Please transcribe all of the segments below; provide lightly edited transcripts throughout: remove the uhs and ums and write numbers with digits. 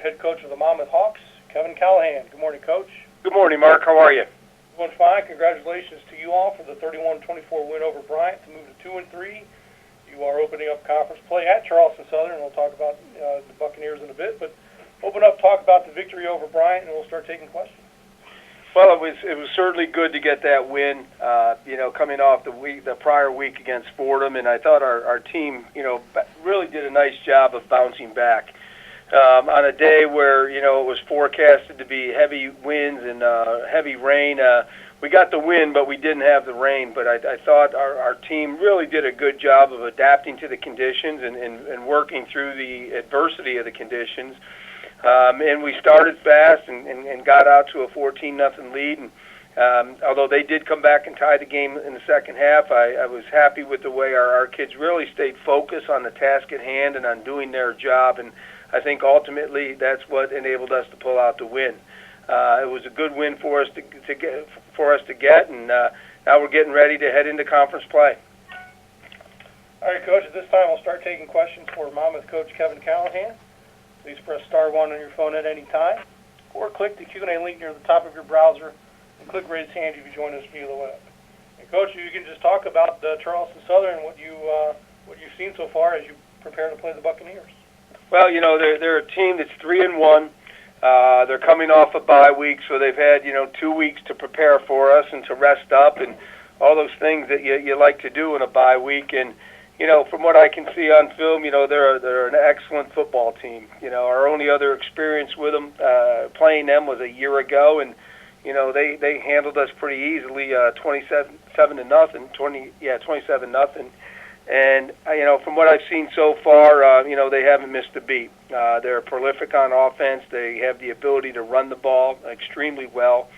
head coach of the Monmouth Hawks, Kevin Callahan. Good morning, Coach. Good morning, Mark. How are you? Doing fine. Congratulations to you all for the 31-24 win over Bryant to move to 2-3. You are opening up conference play at Charleston Southern, and we'll talk about the Buccaneers in a bit. But open up, talk about the victory over Bryant, and we'll start taking questions. Well, it was certainly good to get that win. Coming off the prior week against Fordham, and I thought our team, really did a nice job of bouncing back. On a day where, it was forecasted to be heavy winds and heavy rain, we got the wind, but we didn't have the rain. But I thought our team really did a good job of adapting to the conditions and working through the adversity of the conditions. And we started fast and got out to a 14-0 lead. And although they did come back and tie the game in the second half, I was happy with the way our kids really stayed focused on the task at hand and on doing their job. And I think ultimately that's what enabled us to pull out the win. It was a good win for us to get, and now we're getting ready to head into conference play. All right, Coach. At this time, we'll start taking questions for Monmouth coach Kevin Callahan. Please press *1 on your phone at any time, or click the Q&A link near the top of your browser, and click raise hand if you join us via the web. And Coach, you can just talk about Charleston Southern and what you've seen so far as you prepare to play the Buccaneers. Well, they're a team that's 3-1. They're coming off a bye week, so they've had 2 weeks to prepare for us and to rest up and all those things that you like to do in a bye week. And from what I can see on film, they're an excellent football team. Our only other experience with them playing them was a year ago, and they handled us pretty easily, 27-0, 27-0. And from what I've seen so far, they haven't missed a beat. They're prolific on offense. They have the ability to run the ball extremely well,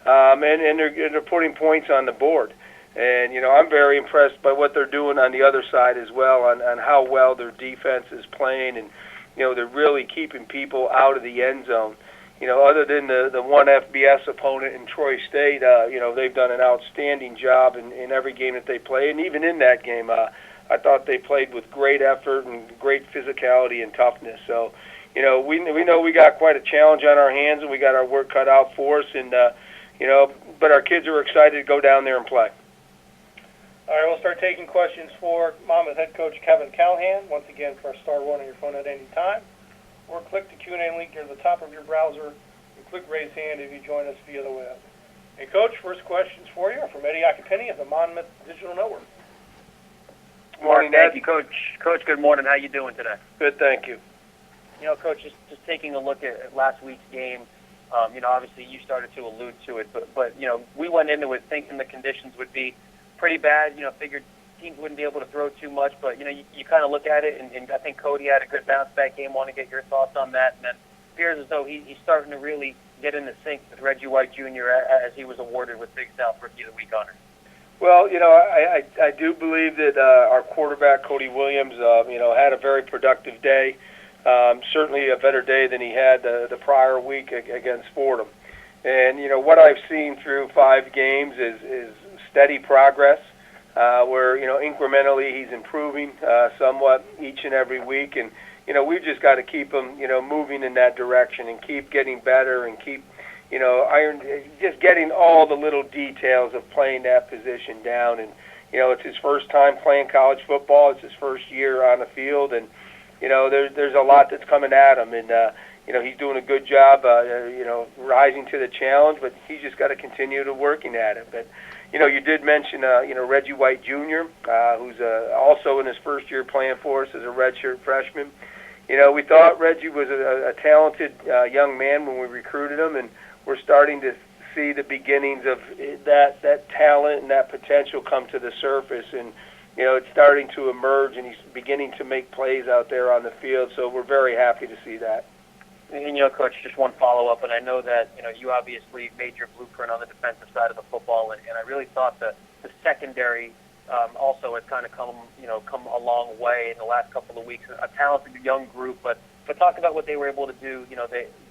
and they're putting points on the board. And I'm very impressed by what they're doing on the other side as well, on how well their defense is playing, and they're really keeping people out of the end zone. Other than the one FBS opponent in Troy State, they've done an outstanding job in every game that they play, and even in that game, I thought they played with great effort and great physicality and toughness. So, we know we got quite a challenge on our hands, and we got our work cut out for us, and but our kids are excited to go down there and play. All right, we'll start taking questions for Monmouth head coach Kevin Callahan. Once again, press *1 on your phone at any time, or click the Q&A link near the top of your browser and click raise hand if you join us via the web. Hey, Coach, first questions for you are from Eddie Akapini of the Monmouth Digital Network. Good morning, Thank you, Coach. Coach, good morning. How you doing today? Good, thank you. Coach, just taking a look at last week's game, obviously you started to allude to it, but we went into it thinking the conditions would be pretty bad. Figured teams wouldn't be able to throw too much, but you kind of look at it, and I think Cody had a good bounce back game. Want to get your thoughts on that? And then it appears as though he's starting to really get in the sync with Reggie White Jr. as he was awarded with Big South Rookie of the Week honor. Well, I do believe that our quarterback, Cody Williams, had a very productive day. Certainly a better day than he had the prior week against Fordham. And, what I've seen through 5 games is steady progress, where, incrementally he's improving somewhat each and every week. And, we've just got to keep him, moving in that direction and keep getting better and keep just getting all the little details of playing that position down. And, it's his first time playing college football. It's his first year on the field. And, there's a lot that's coming at him. And, he's doing a good job, rising to the challenge, but he's just got to continue to working at it. But, you did mention, Reggie White Jr., who's also in his first year playing for us as a redshirt freshman. We thought Reggie was a talented young man when we recruited him, and we're starting to see the beginnings of that talent and that potential come to the surface. And, it's starting to emerge, and he's beginning to make plays out there on the field. So we're very happy to see that. And, Coach, just one follow-up, and I know that, you obviously made your blueprint on the defensive side of the football, and I really thought the secondary also has kind of come a long way in the last couple of weeks. A talented young group, but talk about what they were able to do.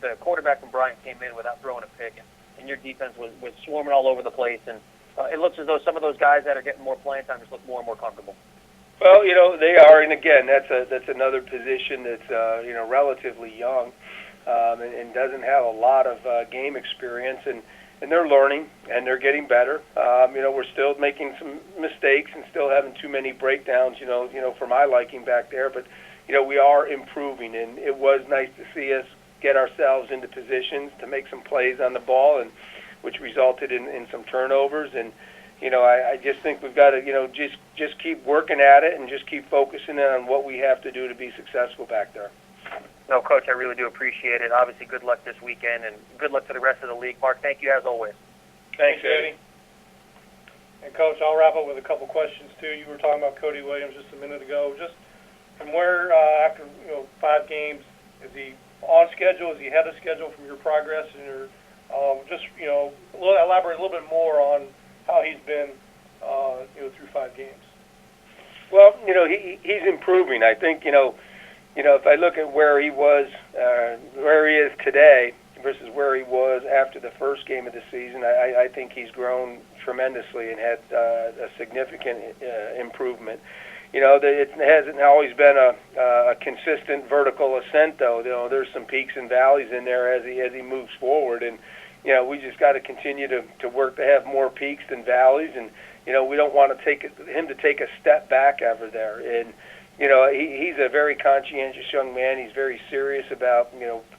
The quarterback from Bryant came in without throwing a pick, and your defense was swarming all over the place, and it looks as though some of those guys that are getting more playing time just look more and more comfortable. Well, they are, and again, that's another position that's relatively young. and doesn't have a lot of game experience, and they're learning and they're getting better. We're still making some mistakes and still having too many breakdowns, for my liking back there, but we are improving, and it was nice to see us get ourselves into positions to make some plays on the ball, and which resulted in some turnovers. And I just think we've got to just keep working at it and just keep focusing on what we have to do to be successful back there. No, Coach, I really do appreciate it. Obviously, good luck this weekend, and good luck to the rest of the league. Mark, thank you as always. Thanks, Eddie. And Coach, I'll wrap up with a couple questions too. You were talking about Cody Williams just a minute ago. Just from where after 5 games, is he on schedule? Is he ahead of schedule from your progress and your elaborate a little bit more on how he's been through 5 games? Well, he's improving. I think if I look at where he was, where he is today versus where he was after the first game of the season, I think he's grown tremendously and had a significant improvement. It hasn't always been a consistent vertical ascent, though. There's some peaks and valleys in there as he moves forward, and we just got to continue to work to have more peaks than valleys, and we don't want to take him to take a step back ever there. And he's a very conscientious young man. He's very serious about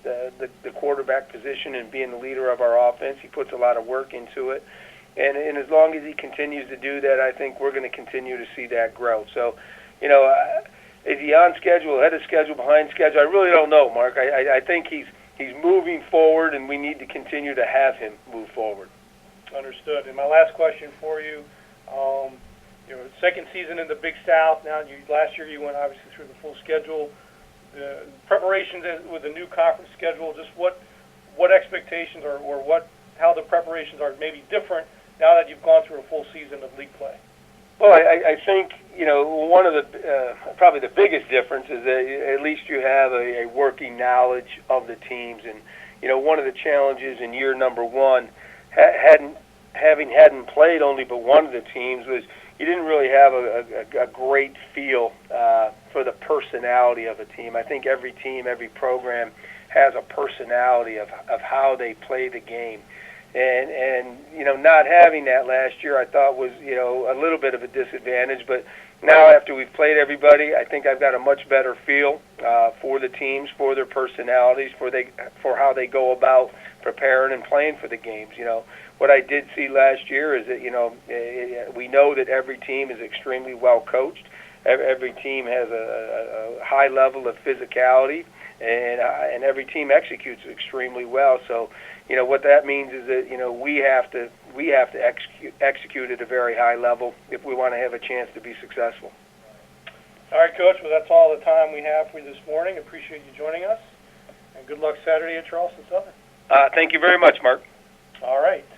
the quarterback position and being the leader of our offense. He puts a lot of work into it. And as long as he continues to do that, I think we're going to continue to see that grow. So, is he on schedule, ahead of schedule, behind schedule? I really don't know, Mark. I think he's moving forward, and we need to continue to have him move forward. Understood. And my last question for you, second season in the Big South. Now, last year you went obviously through the full schedule. The preparations with the new conference schedule, just what expectations or how the preparations are maybe different now that you've gone through a full season of league play? Well, I think, one of the probably the biggest difference is that at least you have a working knowledge of the teams. And, one of the challenges in year number 1, hadn't played only but one of the teams, was you didn't really have a great feel for the personality of a team. I think every team, every program has a personality of how they play the game. And not having that last year I thought was, a little bit of a disadvantage. But now after we've played everybody, I think I've got a much better feel for the teams, for their personalities, for how they go about preparing and playing for the games. What I did see last year is that, we know that every team is extremely well coached. Every team has a high level of physicality, and every team executes extremely well. So, what that means is that we have to execute at a very high level if we want to have a chance to be successful. All right, Coach. Well, that's all the time we have for you this morning. Appreciate you joining us, and good luck Saturday at Charleston Southern. Thank you very much, Mark. All right.